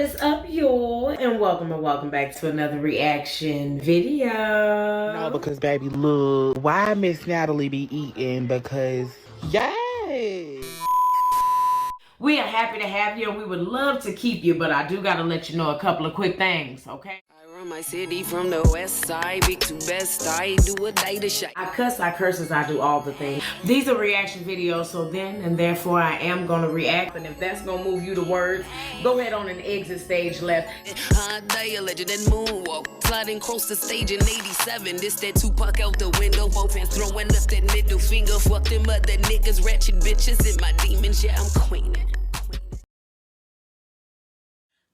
is up, y'all? And welcome back to another reaction video. No, because baby, look, why Miss Natalie be eating? Because, yay! We are happy to have you and we would love to keep you, but I do gotta let you know a couple of quick things, okay? I run my city from the west side, big to best, I do a day to shine. I cuss, I curses, I do all the things. These are reaction videos, so then and therefore I am gonna react. And if that's gonna move you to words, go ahead on and exit stage left. Hot day, a legend and moonwalk. Sliding across the stage in 87. This that Tupac out the window. Both hands throwing up that middle finger. Fuck them other niggas, ratchet bitches in my demons. Yeah, I'm queening.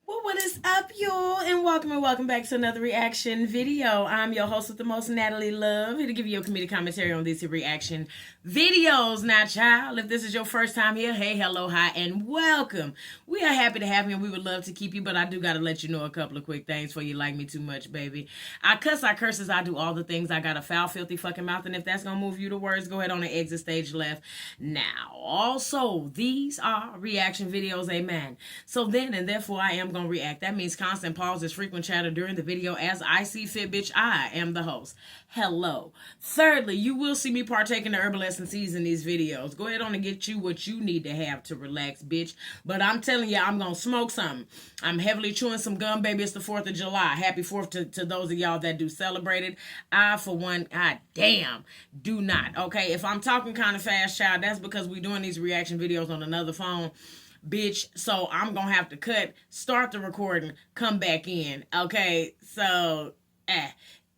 What is up, y'all? And welcome back to another reaction video. I'm your host with the most, Natalie Love, here to give you a comedic commentary on these reaction videos. Now, child, if this is your first time here, hey, hello, hi, and welcome. We are happy to have you, and we would love to keep you, but I do got to let you know a couple of quick things before you like me too much, baby. I cuss, I curses, I do all the things. I got a foul, filthy fucking mouth, and if that's going to move you to words, go ahead on and exit stage left. Now, also, these are reaction videos, amen. So then, and therefore, I am going to react. That means constant pauses, frequent chatter during the video as I see fit, bitch. I am the host. Hello. Thirdly, you will see me partake in the herbal essences in these videos. Go ahead on and get you what you need to have to relax, bitch. But I'm telling you, I'm going to smoke something. I'm heavily chewing some gum, baby. It's the 4th of July. Happy 4th to those of y'all that do celebrate it. I, for one, God damn, do not. Okay, if I'm talking kind of fast, child, that's because we're doing these reaction videos on another phone. Bitch, so I'm gonna have to cut, start the recording, come back in, okay? So,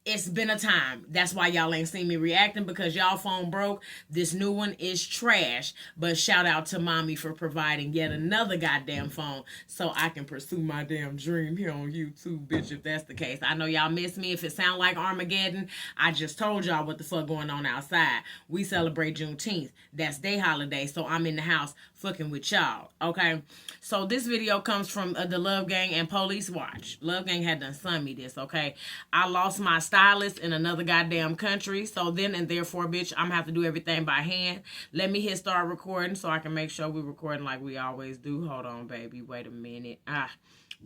it's been a time. That's why y'all ain't seen me reacting, because y'all phone broke. This new one is trash, but shout out to mommy for providing yet another goddamn phone so I can pursue my damn dream here on YouTube, bitch, if that's the case. I know y'all miss me if it sound like Armageddon. I just told y'all what the fuck going on outside. We celebrate Juneteenth. That's day holiday, so I'm in the house fucking with y'all, okay? So this video comes from the Love Gang and Police Watch. Love Gang had done sent me this, okay? I lost my stylist in another goddamn country, so then and therefore, bitch, I'm gonna have to do everything by hand. Let me hit start recording so I can make sure we're recording like we always do. Hold on, baby. Wait a minute.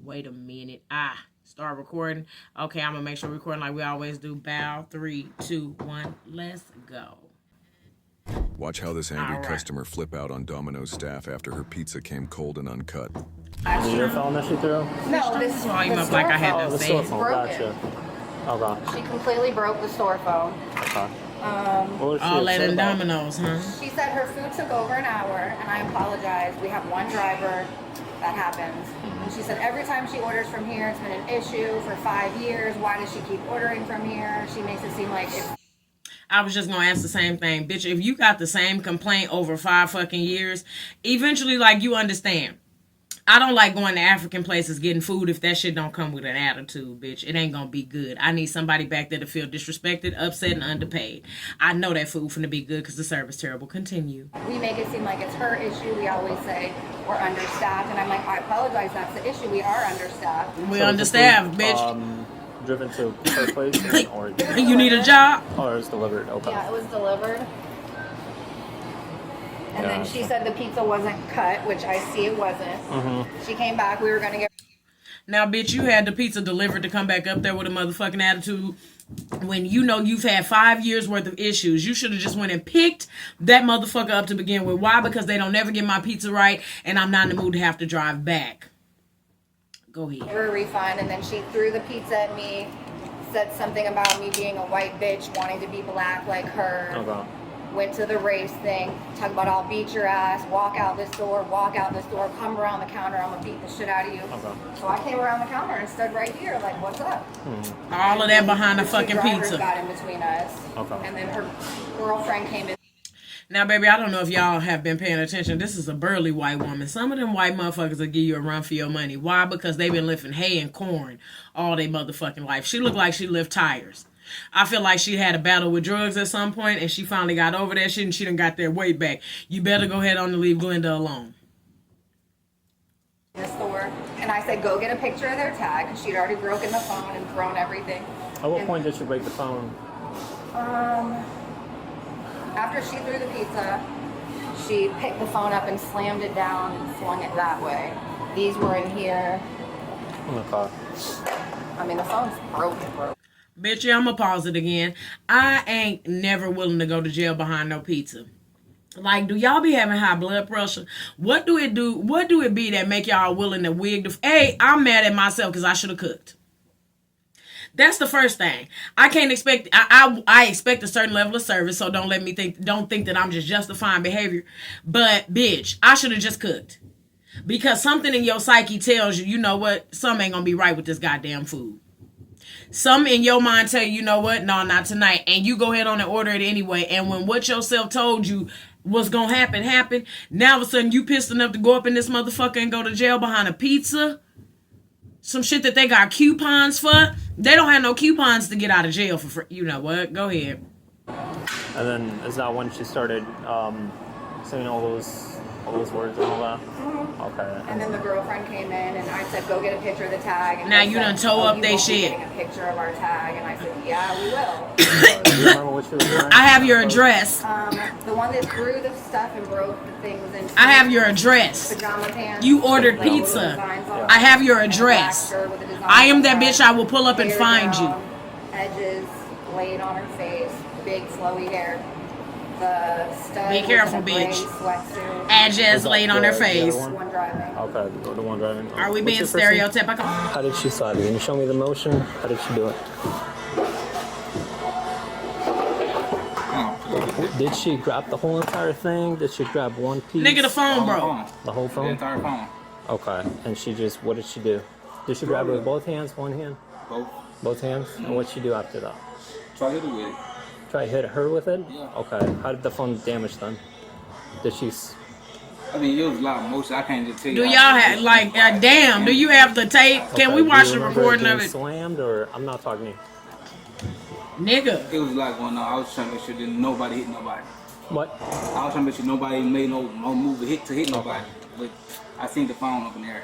Wait a minute. Start recording. Okay, I'm gonna make sure we're recording like we always do. Bow. 3, 2, 1. Let's go. Watch how this angry customer flip out on Domino's staff after her pizza came cold and uncut. Is it your phone that she threw? No, this volume up like I had Oh, to the say. store phone, gotcha. Okay. She completely broke the store phone. Okay. All that in Domino's, huh? She said her food took over an hour, and I apologize. We have one driver. That happens. And she said every time she orders from here, it's been an issue for 5 years. Why does she keep ordering from here? She makes it seem like it's... I was just gonna ask the same thing. Bitch, if you got the same complaint over 5 fucking years, eventually, like, you understand. I don't like going to African places getting food if that shit don't come with an attitude, bitch. It ain't gonna be good. I need somebody back there to feel disrespected, upset, and underpaid. I know that food finna be good because the service terrible. Continue. We make it seem like it's her issue. We always say we're understaffed. And I'm like, I apologize. That's the issue. We are understaffed. We understaffed, bitch. Driven to her place, or You need a job? or it was delivered. Okay. Yeah, it was delivered. And then she said the pizza wasn't cut, which I see it wasn't. She came back. We were going to get... Now, bitch, you had the pizza delivered to come back up there with a motherfucking attitude when you know you've had 5 years worth of issues. You should have just went and picked that motherfucker up to begin with. Why? Because they don't ever get my pizza right, and I'm not in the mood to have to drive back. Go ahead. Her a refund, and then she threw the pizza at me, said something about me being a white bitch, wanting to be black like her. Okay. Went to the race thing, talk about I'll beat your ass, walk out this door, come around the counter, I'm gonna beat the shit out of you. Okay. So I came around the counter and stood right here, like, what's up? All of that behind the fucking drivers pizza. got in between us. Okay. And then her girlfriend came in. Now, baby, I don't know if y'all have been paying attention. This is a burly white woman. Some of them white motherfuckers will give you a run for your money. Why? Because they've been lifting hay and corn all their motherfucking life. She looked like she lift tires. I feel like she had a battle with drugs at some point, and she finally got over that shit, and she done got their weight back. You better go ahead on and leave Glenda alone. In the store, and I said, go get a picture of their tag, because she'd already broken the phone and thrown everything. At what point did she break the phone? After she threw the pizza, she picked the phone up and slammed it down and flung it that way. These were in here. Okay. I mean, the phone's broke. Bitch, yeah, I'm gonna pause it again. I ain't never willing to go to jail behind no pizza. Like, do y'all be having high blood pressure? What do it do? What do it be that make y'all willing to wig the... Hey, I'm mad at myself because I should have cooked. That's the first thing. I can't expect... I expect a certain level of service, so don't think that I'm just justifying behavior. But, bitch, I should have just cooked. Because something in your psyche tells you, you know what? Something ain't gonna be right with this goddamn food. Some in your mind tell you, you know what? No, not tonight. And you go ahead on and order it anyway. And when what yourself told you was going to happen, now all of a sudden you pissed enough to go up in this motherfucker and go to jail behind a pizza. Some shit that they got coupons for. They don't have no coupons to get out of jail for free. You know what? Go ahead. And then is that when she started saying all those words and all that? Okay. And then the girlfriend came in and I said, go get a picture of the tag. And Now they you said, done tore up you they won't be shit. getting a picture of our tag. And I said, yeah, we will. Do you remember what she was wearing? I have your address. The one that threw the stuff and broke the things into I have your address. pajama pants. You ordered like, little pizza. designs on I it, have your and a address. black shirt with a design I am on that it, bitch. I will pull up and hair find you. down, edges laid on her face, big flowy hair. The stud Be careful, was in a gray bitch. sweatsuit. Address laid on her face. One driving. Okay, the one driving. Are we What's being your first name? stereotypical? How did she slide? Can you show me the motion? How did she do it? Did she grab the whole entire thing? Did she grab one piece? Nigga, the phone broke. The whole The phone? entire phone. Okay. And she just, what did she do? Did she grab it with both hands, one hand? Both. Both hands? And what'd she do after that? Try to hit it with it. Try to hit her with it? Yeah. Okay. How did the phone damage then? Did she... I mean, it was a lot of motion. I can't just tell you. Do y'all have, like, damn, do you have the tape? Can we Okay, watch do you the remember recording of getting it? slammed or... I'm not talking to you. Nigga. It was like going on. I was trying to make sure that nobody hit nobody. What? I was trying to make sure nobody made no move to hit nobody. But I seen the phone up in there.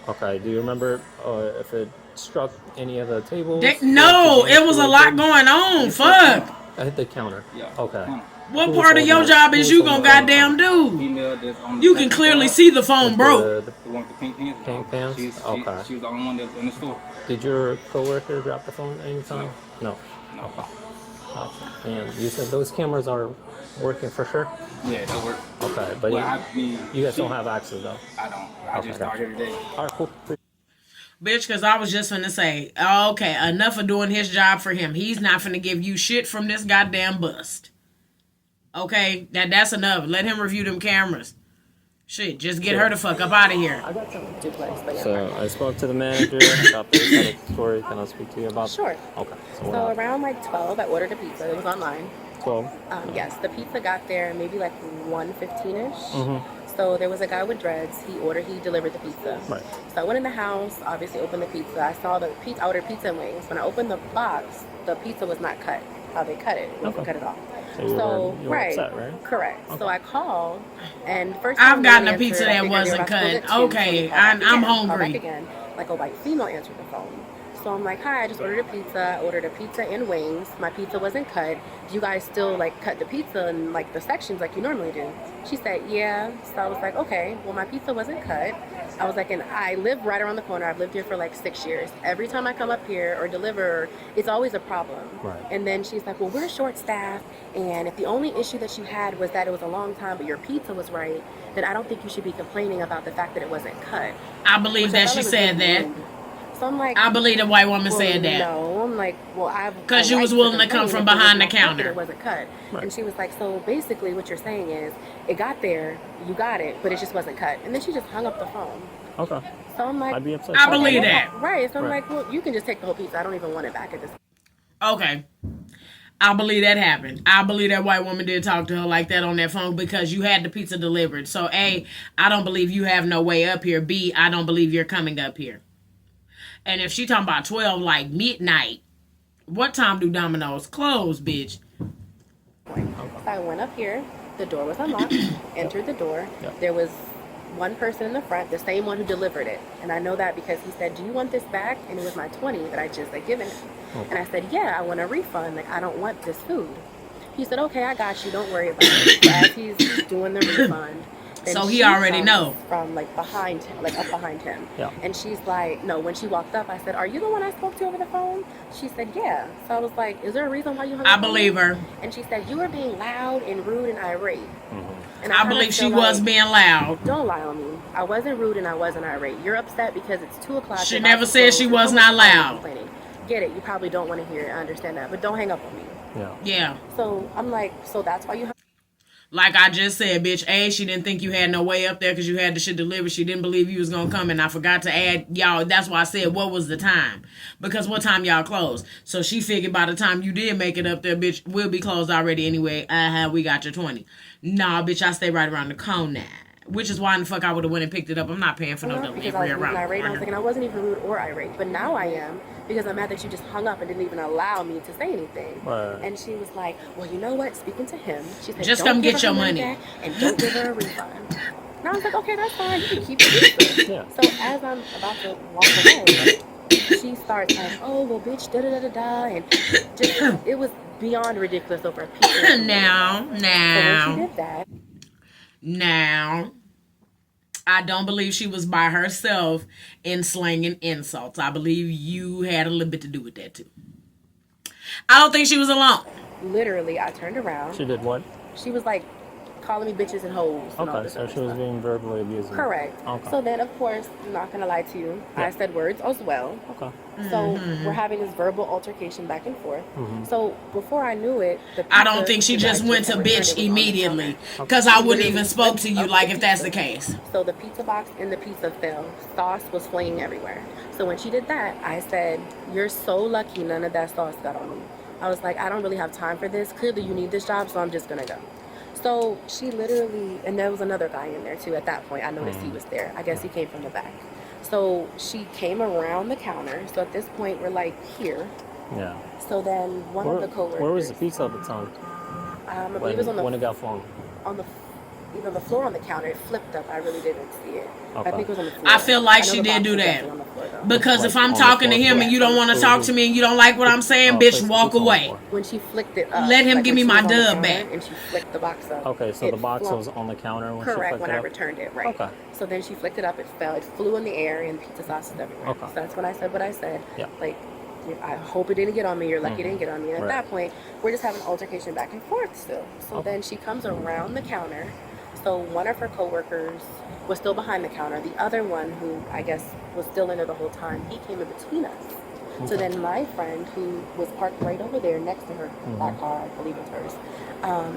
Okay. Do you remember if it struck any of the tables? No, it was a lot going on. Fuck. I hit the counter. Yeah. Okay. What Who was part of your holding it? job Who is was you holding gonna it? goddamn do? Female that's on the You can second clearly floor. see the phone broke. The one with the pink pants. Pink pants? Okay. She was the only one that was in the store. Did your coworker drop the phone anytime? No. No. Okay. And you said those cameras are working for sure? Yeah, that worked. Okay, but Well, I mean, you guys don't have access though. I don't. I Okay, just gotcha. start every day. All right, cool. Bitch, because I was just finna say, okay, enough of doing his job for him. He's not finna give you shit from this goddamn bust. Okay, that's enough. Let him review them cameras. Shit, just get her the fuck up out of here. I got some duplex, but yeah. So I spoke to the manager about this side of the story. Can I speak to you about? Sure. Okay. So around like 12, I ordered a pizza. It was online. 12. Yes, the pizza got there maybe like 1:15ish. Mm-hmm. So there was a guy with dreads. He delivered the pizza. Right. So I went in the house, obviously opened the pizza. I saw the pizza. I ordered pizza and wings. When I opened the box, the pizza was not cut. How they cut it wasn't Okay. cut at all. So you were right, upset, right? correct. Okay. So I called, and first I've time gotten they a pizza answered, I that figured they wasn't were about to cut. close at 2, Okay, so we called back I'm again. Called hungry. back again. Like a white female answered the phone. So I'm like, hi, I just ordered a pizza. I ordered a pizza and wings. My pizza wasn't cut. Do you guys still like cut the pizza in like the sections like you normally do? She said, yeah. So I was like, okay, well my pizza wasn't cut. I was like, and I live right around the corner. I've lived here for like 6 years. Every time I come up here or deliver, it's always a problem. Right. And then she's like, well, we're short staffed. And if the only issue that you had was that it was a long time, but your pizza was right, then I don't think you should be complaining about the fact that it wasn't cut. I believe Which I that thought she was said really that. rude. So I'm like, I believe the white woman well, said that. No, I'm like, well, I've 'Cause you was willing to come from behind the counter. It wasn't cut, Right. and she was like, so basically, what you're saying is, it got there, you got it, but it just wasn't cut, and then she just hung up the phone. Okay. So I'm like, I'd be upset. I believe that. Right. So I'm Right. like, well, you can just take the whole pizza. I don't even want it back at this. Okay. I believe that happened. I believe that white woman did talk to her like that on that phone because you had the pizza delivered. So, A, I don't believe you have no way up here. B, I don't believe you're coming up here. And if she talking about 12, like midnight, what time do Domino's close, bitch? So I went up here. The door was unlocked. Entered the door. Yeah. There was one person in the front, the same one who delivered it. And I know that because he said, do you want this back? And it was my 20 that I just had given him. And I said, yeah, I want a refund. Like, I don't want this food. He said, okay, I got you. Don't worry about it. So as he's doing the refund, Then So he she already comes know. from like behind him, like up behind him. Yeah. And she's like, no, when she walked up, I said, are you the one I spoke to over the phone? She said, yeah. So I was like, is there a reason why you hung I up on believe me? her. And she said, you were being loud and rude and irate. And I kinda believe she feel was like, being loud. don't lie on me. I wasn't rude and I wasn't irate. You're upset because it's 2 o'clock. She your never house is said closed, she and was someone's not calling you loud. complaining. Get it. You probably don't want to hear it. I understand that. But don't hang up on me. Yeah. Yeah. So I'm like, so that's why you Like I just said, bitch, A, she didn't think you had no way up there because you had the shit delivered. She didn't believe you was going to come. And I forgot to add, y'all, that's why I said, what was the time? Because what time y'all closed? So she figured by the time you did make it up there, bitch, we'll be closed already anyway. We got your 20. Nah, bitch, I stay right around the corner. Which is why in the fuck I would have went and picked it up. I'm not paying for no delivery because I was rude around and the irate. And I was corner. thinking I wasn't even rude or irate. But now I am because I'm mad that you just hung up and didn't even allow me to say anything. Right. And she was like, well, you know what? Speaking to him, she said, Just don't come give get her your her money. back and don't give her a refund. And I was like, okay, that's fine. You can keep it. Yeah. So as I'm about to walk away, she starts like, oh, well, bitch, da-da-da-da-da. And just, it was beyond ridiculous over a piece of Now. So when she did that, Now, I don't believe she was by herself in slanging insults. I believe you had a little bit to do with that too. I don't think she was alone. literally, I turned around. She did what? She was like calling me bitches and hoes. And all Okay, this so other she was stuff. being verbally abusive. Correct. Okay. So then, of course, I'm not gonna lie to you. Yeah. I said words as well. Okay. So we're having this verbal altercation back and forth. So before I knew it, I don't think she just went to bitch immediately. Because I wouldn't even spoke to you like if that's the case. So the pizza box and the pizza fell. Sauce was flaying everywhere. So when she did that, I said, you're so lucky none of that sauce got on me. I was like, I don't really have time for this. Clearly you need this job, so I'm just gonna go. So she literally, and there was another guy in there too at that point. I noticed he was there. I guess he came from the back. So she came around the counter. So at this point, we're like here. Yeah. So then one of the coworkers. Where was the pizza at the time? I believe it was on when the it got flung? on the either the floor or on the counter. It flipped up. I really didn't see it. Okay. I think it was on the floor. I feel like know she the did box do was that. definitely on the floor, though. Because Like if I'm on the talking to floor, him and you don't want to talk to me and you don't like what I'm saying, place bitch, the walk pizza on the away. floor. When she flicked it up, Let him give when me she my was on the dub counter back. And she flicked the box up. Okay, so it the box flung- was on the counter when she correct flicked when it I up? returned it, right? Okay. So then she flicked it up. It fell. It flew in the air and pizza sauce is everywhere. Okay. So that's when I said what I said. Yeah. Like, I hope it didn't get on me. You're lucky it didn't get on me. And at Right. that point, we're just having an altercation back and forth still. So then she comes around the counter. So one of her coworkers was still behind the counter. The other one, who I guess was still in there the whole time, he came in between us. So then my friend, who was parked right over there next to her, that car, I believe it's hers,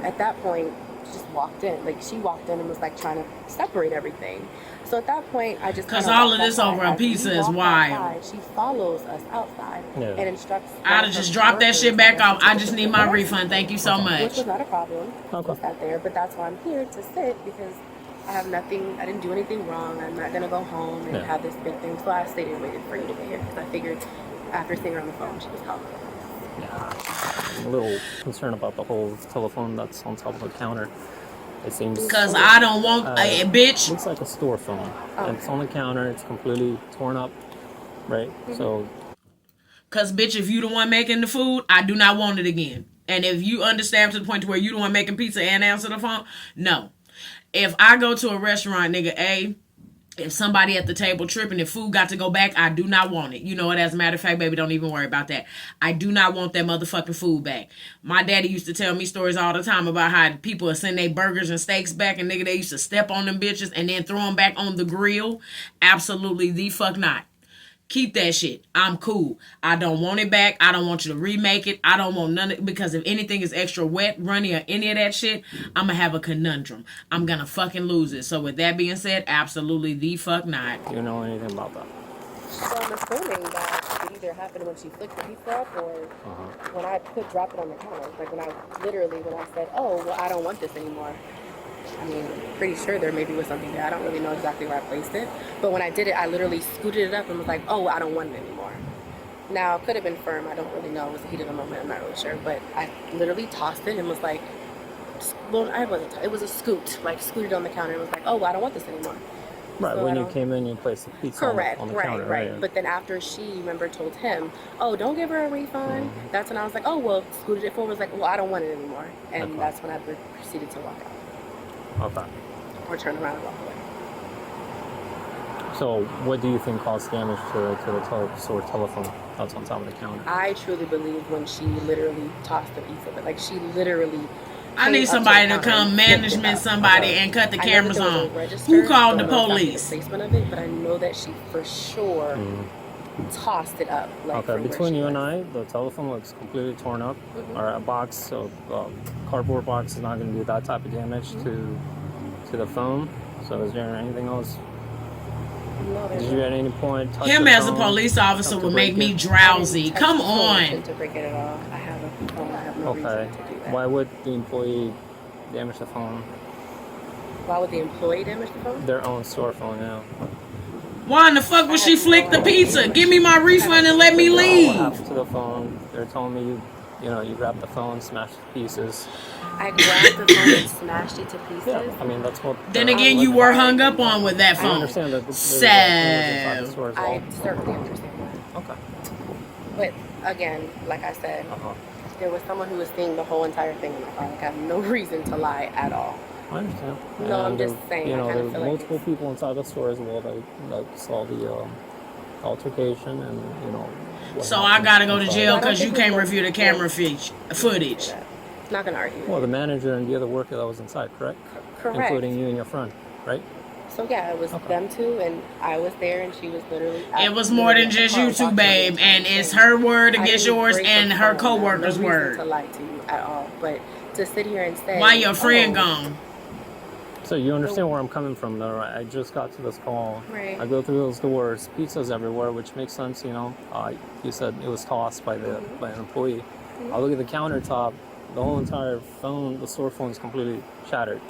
at that point, she just walked in. Like, she walked in and was like trying to separate everything. So at that point, I just 'Cause kinda all walked of this outside. over a As we pizza is walked wild. outside, she follows us outside Yeah. and instructs. I'd have just dropped that shit back off. I just need my refund. Thank you so Which much. was not a problem. Okay. I sat there, but that's why I'm here to sit, because I have nothing. I didn't do anything wrong. I'm not gonna go home and Yeah. have this big thing. So I stayed and waited for you to get here, because I figured after seeing her on the phone, she was calling. I'm a little concerned about the whole telephone that's on top of the counter. It seems... Because I don't want a bitch. looks like a store phone. It's on the counter. It's completely torn up, right? So, Because, bitch, if you the one making the food, I do not want it again. And if you understand to the point to where you the one making pizza and answer the phone, no. If I go to a restaurant, nigga, if somebody at the table tripping and food got to go back, I do not want it. You know what? As a matter of fact, baby, don't even worry about that. I do not want that motherfucking food back. My daddy used to tell me stories all the time about how people would send their burgers and steaks back, and nigga, they used to step on them bitches and then throw them back on the grill. Absolutely the fuck not. Keep that shit. I'm cool. I don't want it back. I don't want you to remake it. I don't want none of it, because if anything is extra wet, runny, or any of that shit, I'm gonna have a conundrum. I'm gonna fucking lose it. So with that being said, absolutely the fuck not. do you know anything about that? So I'm assuming that it either happened when she flicked the pizza up or when I dropped it on the counter. Like when I said, oh, well, I don't want this anymore. I mean, pretty sure there maybe was something there. I don't really know exactly where I placed it. But when I did it, I literally scooted it up and was like, oh, I don't want it anymore. Now, it could have been firm. I don't really know. It was the heat of the moment. I'm not really sure. But I literally tossed it and was like, well, it was a scoot. Like, scooted on the counter and was like, oh, I don't want this anymore. Right, So when I you don't- came in, you placed the pizza Correct, on the right, counter, right. But then after she, remember, told him, oh, don't give her a refund, that's when I was like, oh, well, scooted it forward, was like, well, I don't want it anymore. And Okay. that's when I proceeded to walk out. Okay. or turn around and walk away. So what do you think caused damage to the store telephone that's on top of the counter? I truly believe when she literally tossed the pizza, but like she literally. I need somebody to come, management somebody, and cut the cameras on. Who called the police? The placement of it, but I know that she for sure tossed it up. Like, okay, between you and I, the telephone looks completely torn up. Or a box, so cardboard box is not going to do that type of damage to the phone. So is there anything else? No, did you at any point touch him the as a phone, police officer would make me drowsy? Come on. To break it at all. I have a phone. I have no reason to do that. Why would the employee damage the phone? Why would the employee damage the phone? Their own store phone, yeah. Why in the fuck would she flick the pizza? Give me my refund and let me leave. What happened to the phone? They're telling me you grabbed the phone, smashed it to pieces. I grabbed the phone and smashed it to pieces. Yeah, I mean that's what. Then again, you were hung up on with that phone. I understand that. So I certainly understand that. Okay. But again, like I said, there was someone who was seeing the whole entire thing in my car. Like I have no reason to lie at all. I understand. No, I'm just saying. There were were multiple people inside the store as well that saw the altercation and So I gotta go to jail because you can't review the camera footage. Not gonna argue. Well, the manager and the other worker that was inside, correct? Correct. Including you and your friend, right? So yeah, it was them two, and I was there, and she was literally. It was more than just you two, babe, and it's her word against yours and her co-worker's word. To lie to you at all, but to sit here and say, why your friend gone? So you understand where I'm coming from, though, right? I just got to this call. Right. I go through those doors, pizza's everywhere, which makes sense, You said it was tossed by an employee. I look at the countertop. The whole entire phone, the store phone is completely shattered.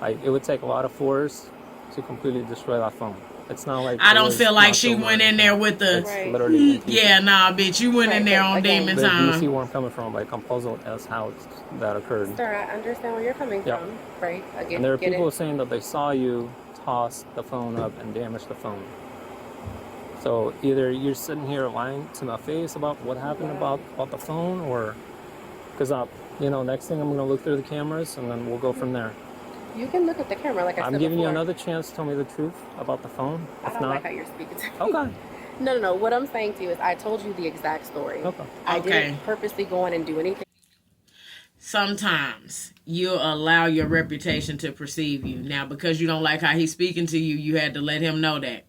It would take a lot of force to completely destroy that phone. It's not like I don't feel like she went in there with the. Literally yeah, nah, bitch, you went in there on demon time. You see where I'm coming from? I'm puzzled as how that occurred. Sir, I understand where you're coming from, right? Again, and there are people saying that they saw you toss the phone up and damage the phone. So either you're sitting here lying to my face about what happened about the phone, or because next thing I'm going to look through the cameras and then we'll go from there. You can look at the camera, like I said I'm giving before. you another chance to tell me the truth about the phone. I don't like how you're speaking to me. Okay. No. What I'm saying to you is I told you the exact story. Okay. I didn't purposely go in and do anything. Sometimes you'll allow your reputation to perceive you. Now, because you don't like how he's speaking to you, you had to let him know that.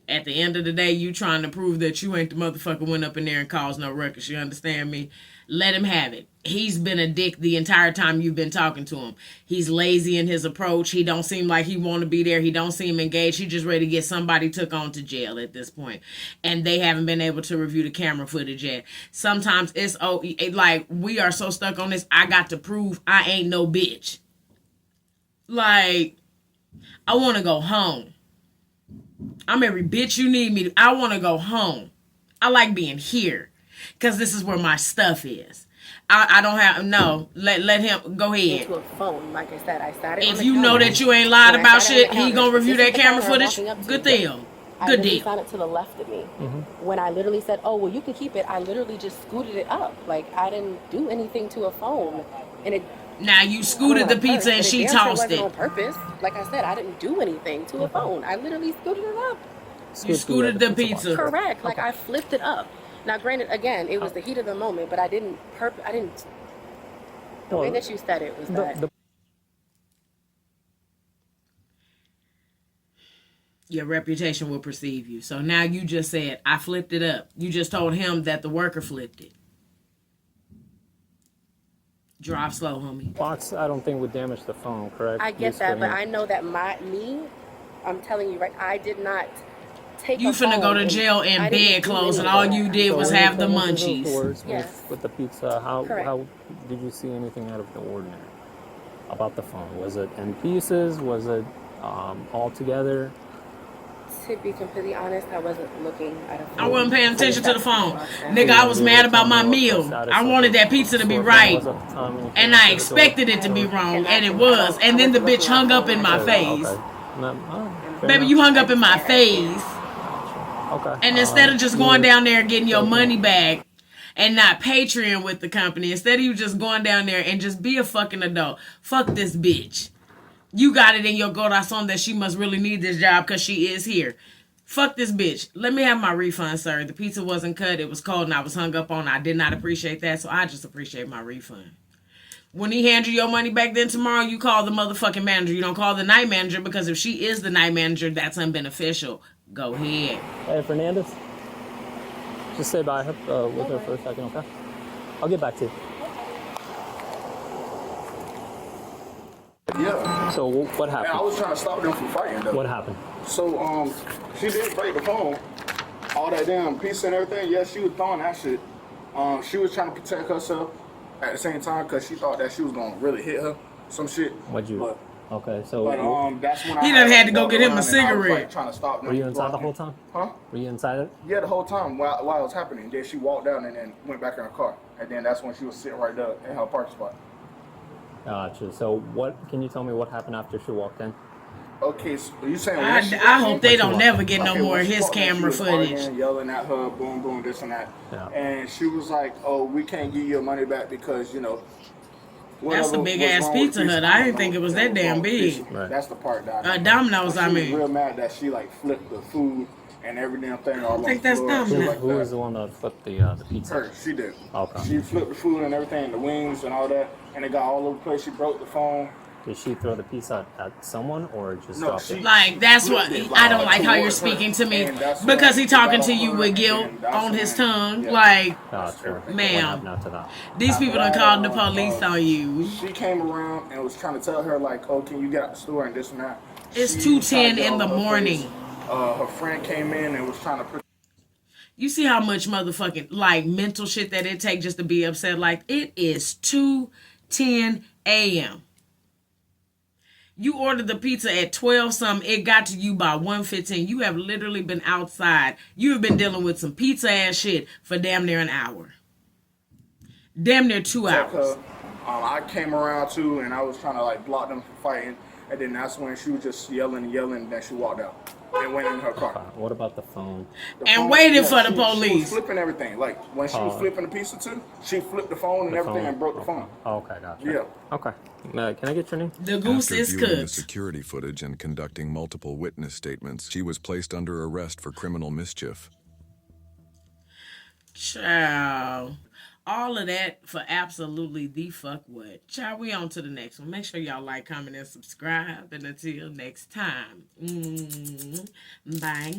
At the end of the day, you trying to prove that you ain't the motherfucker went up in there and caused no ruckus. You understand me? Let him have it. He's been a dick the entire time you've been talking to him. He's lazy in his approach. He don't seem like he want to be there. He don't seem engaged. He just ready to get somebody took on to jail at this point. And they haven't been able to review the camera footage yet. Sometimes it's like we are so stuck on this. I got to prove I ain't no bitch. Like, I want to go home. I'm every bitch you need me to. I want to go home. I like being here because this is where my stuff is. I don't have let him go ahead. Into a phone, like I said, I started. If you know that you ain't lied about shit, he gonna review that camera footage. Good deal. Good deal. I found it to the left of me. When I literally said, "Oh well, you can keep it," I literally just scooted it up. Like I didn't do anything to a phone, and it. Now you scooted the pizza and she tossed it on purpose. Like I said, I didn't do anything to a phone. I literally scooted it up. You scooted the pizza. Correct. Like I flipped it up. Now, granted, again, it was the heat of the moment, but I didn't. The way that you said it was that. Your reputation will perceive you. So now you just said, I flipped it up. You just told him that the worker flipped it. Drive slow, homie. Box, I don't think would damage the phone, correct? I get that, but I know that I'm telling you, right, I did not take you finna go to jail in bed clothes, and all you did was have the munchies. Yes. With the pizza, how did you see anything out of the ordinary about the phone? Was it in pieces? Was it all together? To be completely honest, I wasn't looking at a phone. I wasn't paying attention to the phone. Nigga, I was mad about my meal. I wanted that pizza to be right. And I expected it to be wrong. And it was. And then the bitch hung up in my face. Baby, you hung up in my face. And instead of just going down there and getting your money back and not Patreon with the company, instead of you just going down there and just be a fucking adult. Fuck this bitch. You got it in your corazon that she must really need this job because she is here. Fuck this bitch. Let me have my refund, sir. The pizza wasn't cut. It was cold and I was hung up on. I did not appreciate that, so I just appreciate my refund. When he hands you your money back then tomorrow, you call the motherfucking manager. You don't call the night manager because if she is the night manager, that's unbeneficial. Go ahead. Hey, Fernandez. Just say bye with her for a second, okay? I'll get back to you. Yeah. So what happened? And I was trying to stop them from fighting though. What happened? So she did break the phone. All that damn pizza and everything. Yeah, she was throwing that shit. She was trying to protect herself at the same time because she thought that she was gonna really hit her. Some shit. What'd you? But, okay, so. But that's when He done had to go get him a cigarette. I was, like, trying to stop them. Were you inside the whole time? Huh? Were you inside it? Yeah, the whole time while it was happening. Then she walked down and then went back in her car. And then that's when she was sitting right there in her parking spot. Gotcha. So can you tell me what happened after she walked in? Okay, so you saying I hope they don't never get no more of his she camera was footage. arguing, yelling at her, boom, boom, this and that. Yeah. And she was like, "Oh, we can't give you your money back because you know." That's a whatever big was ass wrong with Pizza the Hut. I didn't think it was that damn big. Right. That's the part that Domino's, she I was mean. real mad that she like flipped the food and every damn thing all on think the that's floor. Domino's. Shit like Who that. was the one that flipped the pizza? Her, she did. Okay. She flipped the food and everything, the wings and all that, and it got all over the place. She broke the phone. Did she throw the pizza at someone or just No, drop she- it? Like, that's what, flipped it, I don't like how you're towards her. speaking to me. And that's Because when he talking got to on you her, with and guilt that's on his when- tongue. yeah. Like, Gotcha. Ma'am. What happened after that? these people done called the police on you. She came around and was trying to tell her like, "Oh, can you get out the store and this and that?" It's She 2:10 tried to get in the all over her morning. face. Her friend came in and was trying to put. You see how much motherfucking, like, mental shit that it take just to be upset? Like, it is 2:10 a.m. You ordered the pizza at 12 something. It got to you by 1:15. You have literally been outside. You have been dealing with some pizza ass shit for damn near an hour. Damn near 2 hours. I came around too, and I was trying to like block them from fighting, and then that's when she was just yelling and yelling, and then she walked out and went in her car. What about the phone? The And phone- waited for the She police. was flipping everything. Like when she was flipping the pizza too, she flipped the phone and everything and broke the phone. Okay, gotcha. Yeah. Okay. Can I get your name? The goose After is viewing the cooked. security footage and conducting multiple witness statements, she was placed under arrest for criminal mischief. Ciao. All of that for absolutely the fuck what. Ciao, we on to the next one. Make sure y'all like, comment, and subscribe. And until next time. Bye.